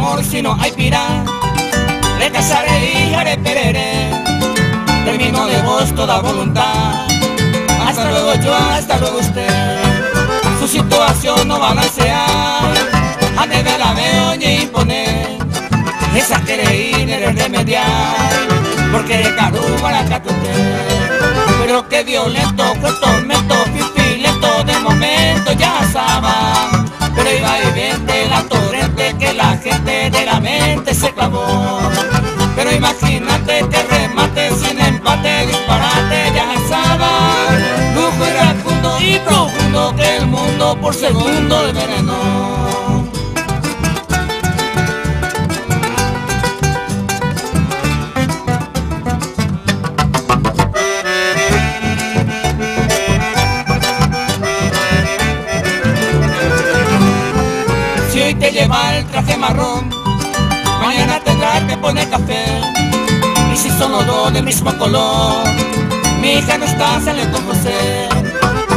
amor si no hay pira. Le casaré y haré perere. Termino de vos toda voluntad. Hasta luego yo, hasta luego usted. Su situación no balancear. A de la veo y imponer. Esa quiere ir a remediar. Porque de caruba la catuté. Pero qué violento fue el tormento. Pipilento de momento ya sabía. Pero iba y vente la torrente que la gente de la mente se clavó. Pero imagínate que remate sin empate, disparate ya sabía. Lujo iracundo y profundo que el mundo por segundo envenenó. Si hoy te lleva el traje marrón, mañana tendrás que poner café. Y si son los dos del mismo color, mi hija no está saliendo con José.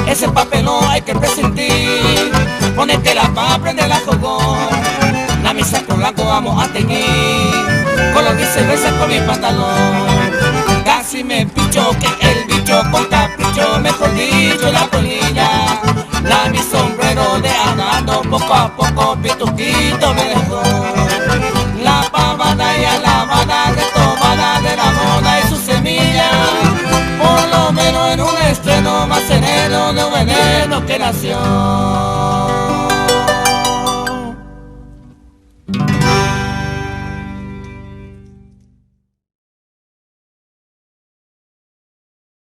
Ese papelón hay que presentir. Ponete la pa', prende la jogón. La misa con blanco vamos a teñir. Color viceversa con mi pantalón. Casi me picho que el bicho con capricho. Mejor dicho la polilla. La mi sombrero de andando poco a poco pituquito me dejó. La pavada y alabada retomada de la moda y su semilla. Por lo menos en un estreno más sereno de un veneno que nació.